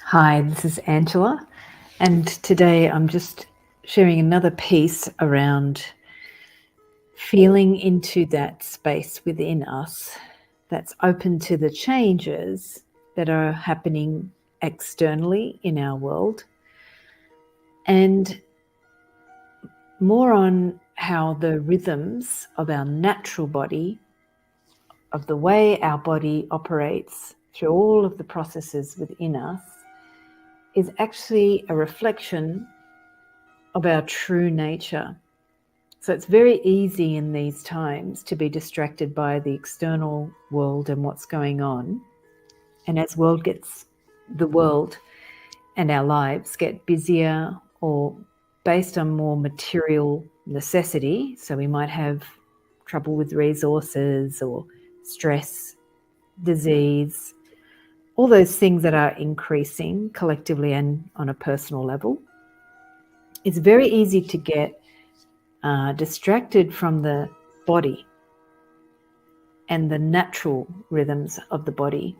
Hi, this is Angela, and today I'm just sharing another piece around feeling into that space within us that's open to the changes that are happening externally in our world, and more on how the rhythms of our natural body, of the way our body operates through all of the processes within us, is actually a reflection of our true nature. So it's very easy in these times to be distracted by the external world and what's going on. And as the world and our lives get busier or based on more material necessity, so we might have trouble with resources or stress, disease, all those things that are increasing collectively and on a personal level, it's very easy to get distracted from the body and the natural rhythms of the body.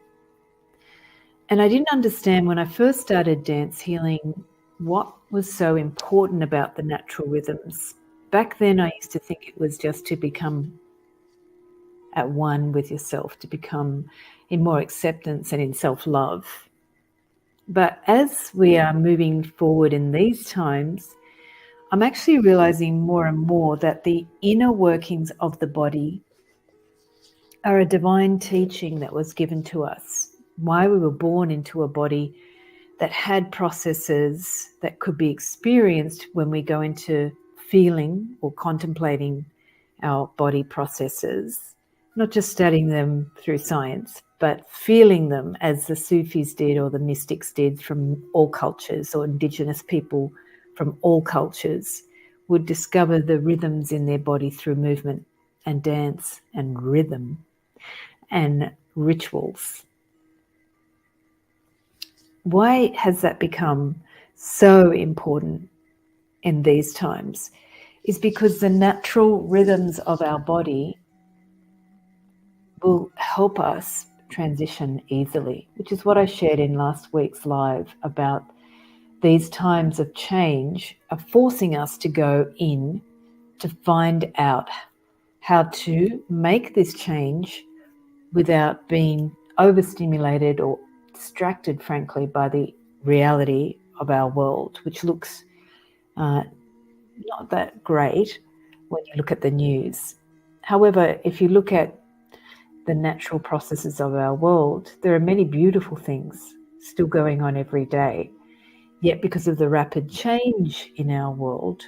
And I didn't understand when I first started dance healing what was so important about the natural rhythms. Back then I used to think it was just to become at one with yourself, to become in more acceptance and in self-love. But as we are moving forward in these times, I'm actually realizing more and more that the inner workings of the body are a divine teaching that was given to us. Why we were born into a body that had processes that could be experienced when we go into feeling or contemplating our body processes, not just studying them through science, but feeling them as the Sufis did or the mystics did from all cultures, or indigenous people from all cultures would discover the rhythms in their body through movement and dance and rhythm and rituals. Why has that become so important in these times? Is because the natural rhythms of our body will help us transition easily, which is what I shared in last week's live about these times of change are forcing us to go in to find out how to make this change without being overstimulated or distracted, frankly, by the reality of our world, which looks not that great when you look at the news. However, if you look at the natural processes of our world, there are many beautiful things still going on every day. Yet because of the rapid change in our world,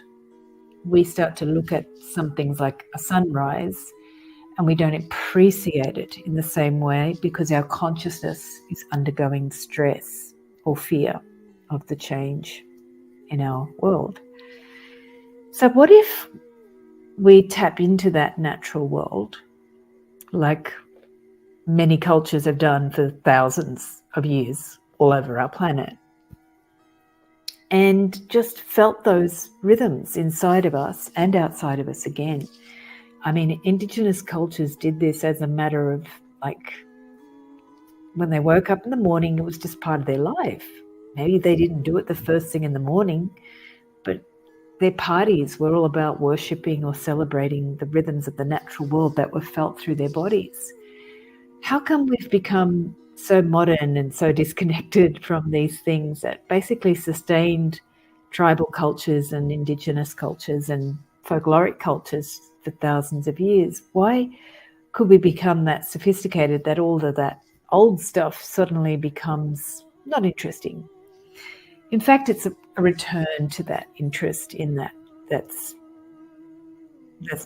we start to look at some things like a sunrise and we don't appreciate it in the same way because our consciousness is undergoing stress or fear of the change in our world. So what if we tap into that natural world like many cultures have done for thousands of years all over our planet, and just felt those rhythms inside of us and outside of us again? I mean, indigenous cultures did this as a matter of, like, when they woke up in the morning, it was just part of their life. Maybe they didn't do it the first thing in the morning, but their parties were all about worshipping or celebrating the rhythms of the natural world that were felt through their bodies. How come we've become so modern and so disconnected from these things that basically sustained tribal cultures and indigenous cultures and folkloric cultures for thousands of years? Why could we become that sophisticated that all of that old stuff suddenly becomes not interesting? In fact, it's a return to that interest in that's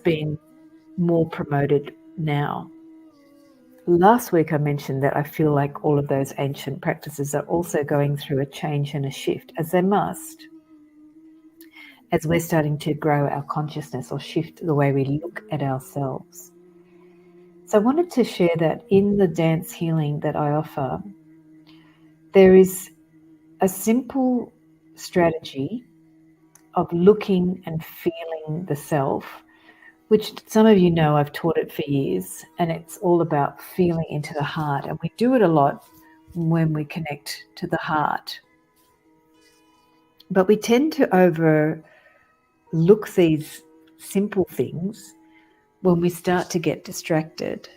been more promoted now. Last week I mentioned that I feel like all of those ancient practices are also going through a change and a shift, as they must, as we're starting to grow our consciousness or shift the way we look at ourselves. So I wanted to share that in the dance healing that I offer, there is a simple strategy of looking and feeling the self, which some of you know I've taught it for years, and it's all about feeling into the heart. And we do it a lot when we connect to the heart. But we tend to overlook these simple things when we start to get distracted.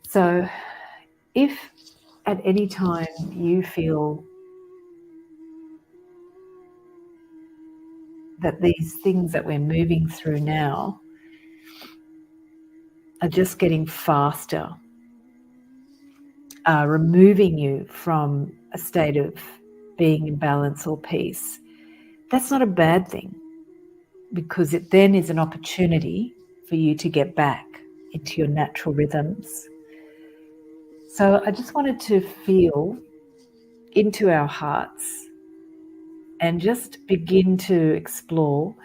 So if at any time you feel that these things that we're moving through now are just getting faster, are removing you from a state of being in balance or peace, that's not a bad thing, because it then is an opportunity for you to get back into your natural rhythms. So I just wanted to feel into our hearts and just begin to explore.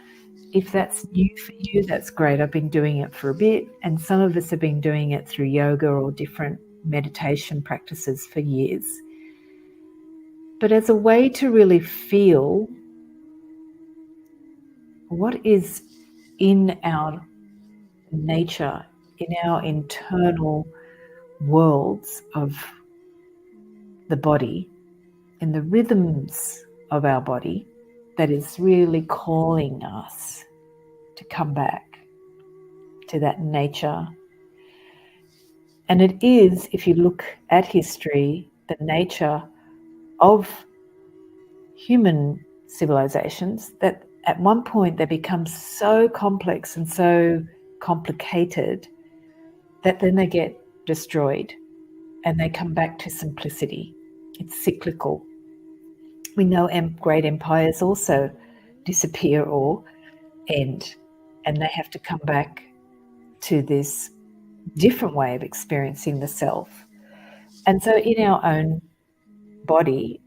If that's new for you, that's great. I've been doing it for a bit, and some of us have been doing it through yoga or different meditation practices for years. But as a way to really feel what is in our nature, in our internal worlds of the body, in the rhythms of our body, that is really calling us to come back to that nature. And it is, if you look at history, the nature of human civilizations that at one point they become so complex and so complicated that then they get destroyed and they come back to simplicity. It's cyclical. We know great empires also disappear or end, and they have to come back to this different way of experiencing the self. And so in our own body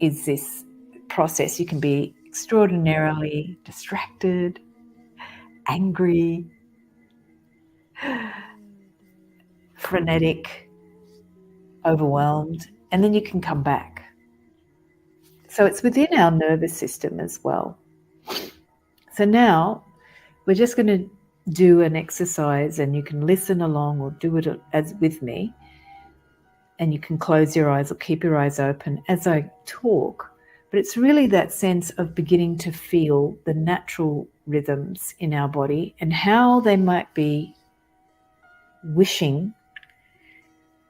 is this process. You can be extraordinarily distracted, angry, frenetic, overwhelmed, and then you can come back. So it's within our nervous system as well. So now we're just going to do an exercise, and you can listen along or do it as with me, and you can close your eyes or keep your eyes open as I talk. But it's really that sense of beginning to feel the natural rhythms in our body and how they might be wishing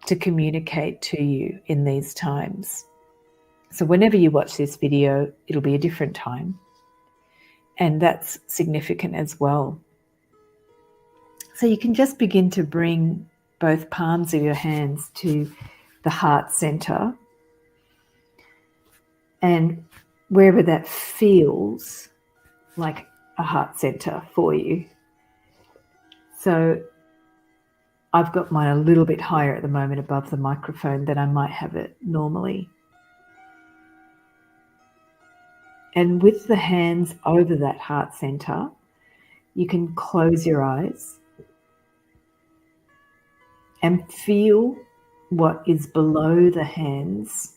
to communicate to you in these times. So whenever you watch this video, it'll be a different time. And that's significant as well. So you can just begin to bring both palms of your hands to the heart center, and wherever that feels like a heart center for you. So I've got mine a little bit higher at the moment above the microphone than I might have it normally. And with the hands over that heart center, you can close your eyes and feel what is below the hands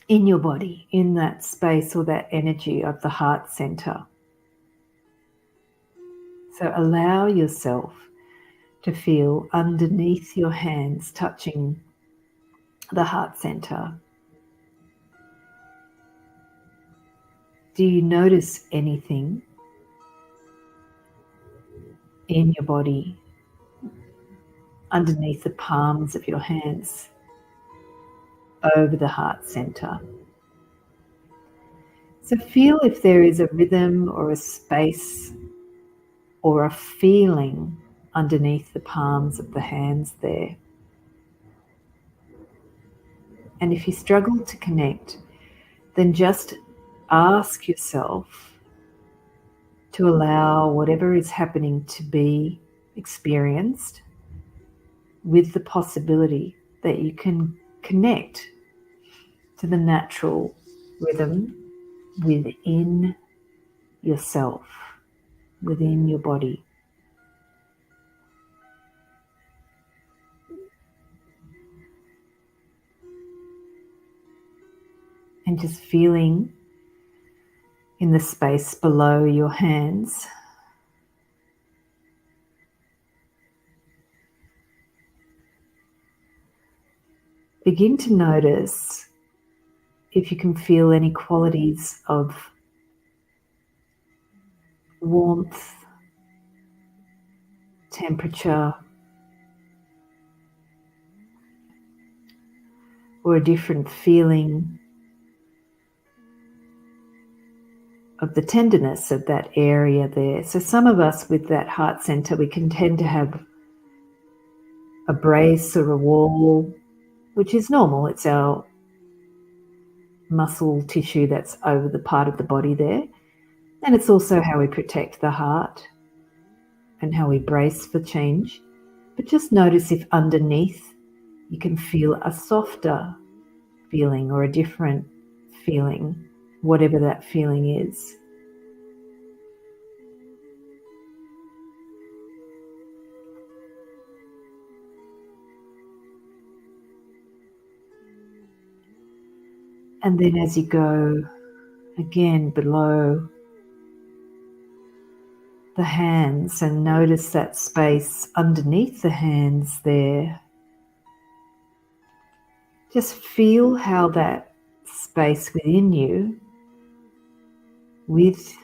in your body, in that space or that energy of the heart center. So allow yourself to feel underneath your hands touching the heart center. Do you notice anything in your body underneath the palms of your hands over the heart center? So feel if there is a rhythm or a space or a feeling underneath the palms of the hands there. And if you struggle to connect, then just ask yourself to allow whatever is happening to be experienced, with the possibility that you can connect to the natural rhythm within yourself, within your body. And just feeling in the space below your hands. begin to notice if you can feel any qualities of warmth, temperature, or a different feeling of the tenderness of that area there. So some of us with that heart center, we can tend to have a brace or a wall, which is normal. It's our muscle tissue that's over the part of the body there. And it's also how we protect the heart and how we brace for change. But just notice if underneath you can feel a softer feeling or a different feeling, whatever that feeling is. And then as you go again below the hands and notice that space underneath the hands there, just feel how that space within you, with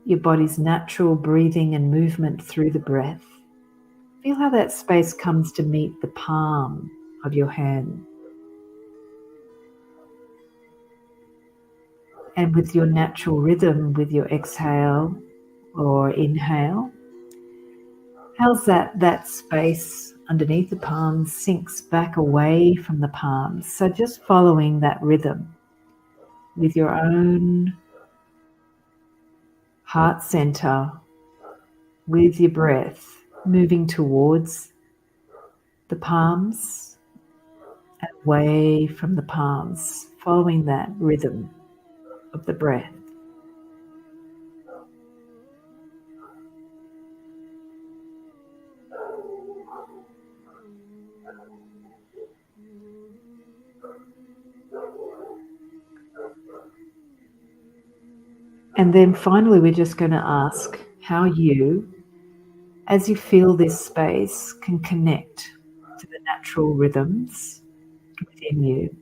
your body's natural breathing and movement through the breath, feel how that space comes to meet the palm of your hand. And with your natural rhythm, with your exhale or inhale, how's that space underneath the palms sinks back away from the palms. So just following that rhythm with your own heart center, with your breath moving towards the palms and away from the palms, following that rhythm of the breath. And then finally, we're just going to ask how you, as you feel this space, can connect to the natural rhythms within you.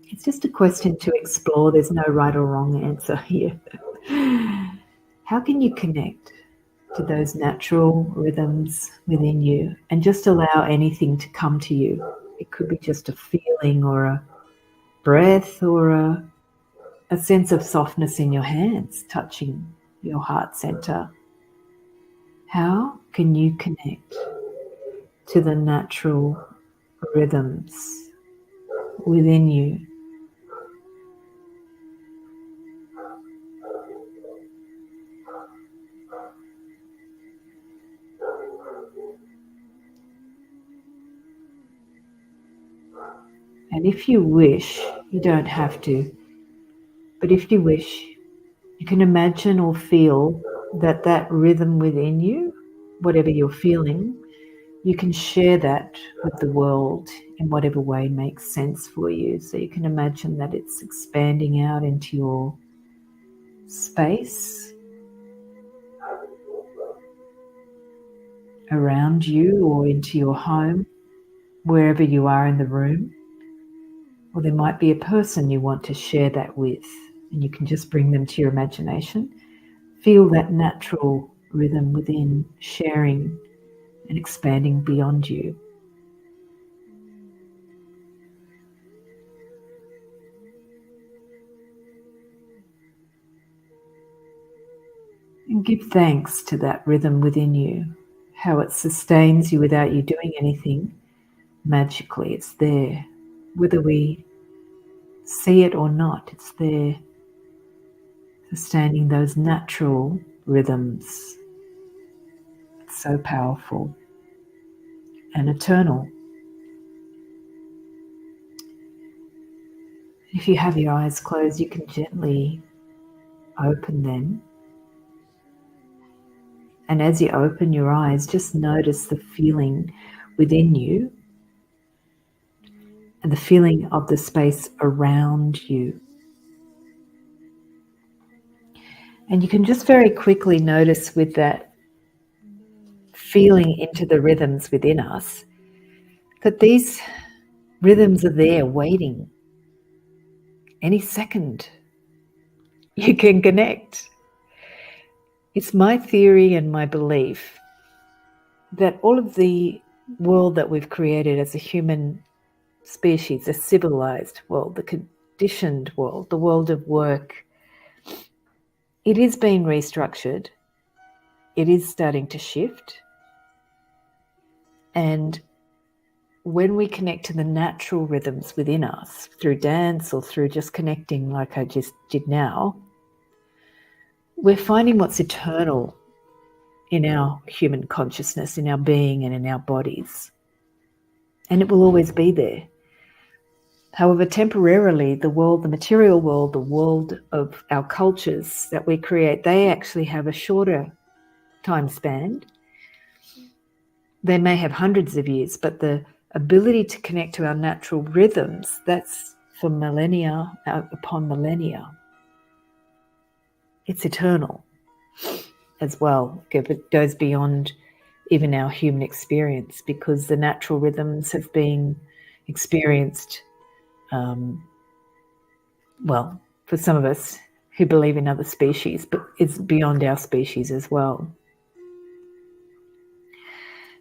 It's just a question to explore. There's no right or wrong answer here. How can you connect to those natural rhythms within you and just allow anything to come to you? It could be just a feeling or a breath or a sense of softness in your hands touching your heart center. How can you connect to the natural rhythms within you? And if you wish, you don't have to, but if you wish, you can imagine or feel that rhythm within you, whatever you're feeling, you can share that with the world in whatever way makes sense for you. So you can imagine that it's expanding out into your space around you or into your home, wherever you are in the room. Or there might be a person you want to share that with, and you can just bring them to your imagination. Feel that natural rhythm within, sharing and expanding beyond you. And give thanks to that rhythm within you, how it sustains you without you doing anything. Magically, it's there. Whether we see it or not, it's there, sustaining those natural rhythms. It's so powerful and eternal. If you have your eyes closed, you can gently open them. And as you open your eyes, just notice the feeling within you and the feeling of the space around you. And you can just very quickly notice with that feeling into the rhythms within us that these Rhythms are there waiting. Any second, you can connect. It's my theory and my belief that all of the world that we've created as a human species, a civilized world, the conditioned world, the world of work, it is being restructured. It is starting to shift. And when we connect to the natural rhythms within us through dance or through just connecting like I just did now, we're finding what's eternal in our human consciousness, in our being and in our bodies. And it will always be there. However, temporarily, the world, the material world, the world of our cultures that we create, they actually have a shorter time span. They may have hundreds of years, but the ability to connect to our natural rhythms, that's for millennia upon millennia. It's eternal as well. It goes beyond even our human experience, because the natural rhythms have been experienced, well, for some of us who believe in other species, but it's beyond our species as well.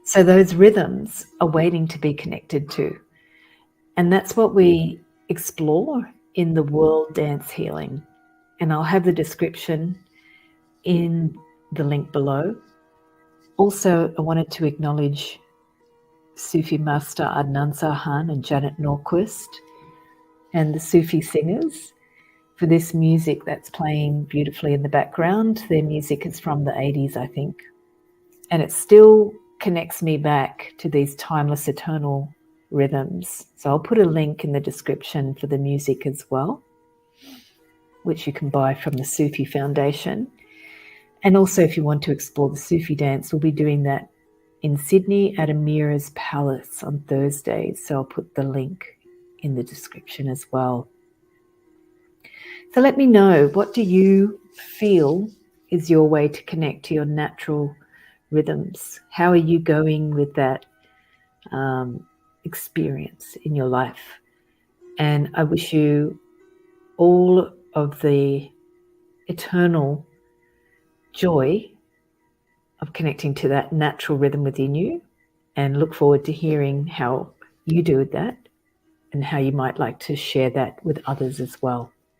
So those rhythms are waiting to be connected to. And that's what we explore in the World Dance Healing. And I'll have the description in the link below. Also, I wanted to acknowledge Sufi master Adnan Sarhan and Janet Norquist and the Sufi singers for this music that's playing beautifully in the background. Their music is from the 80s, I think. And it still connects me back to these timeless, eternal rhythms. So I'll put a link in the description for the music as well, which you can buy from the Sufi Foundation. And also, if you want to explore the Sufi dance, we'll be doing that in Sydney at Amera's Palace on Thursdays. So I'll put the link in the description as well. So let me know, what do you feel is your way to connect to your natural rhythms? How are you going with that experience in your life? And I wish you all of the eternal joy of connecting to that natural rhythm within you, and look forward to hearing how you do that and how you might like to share that with others as well.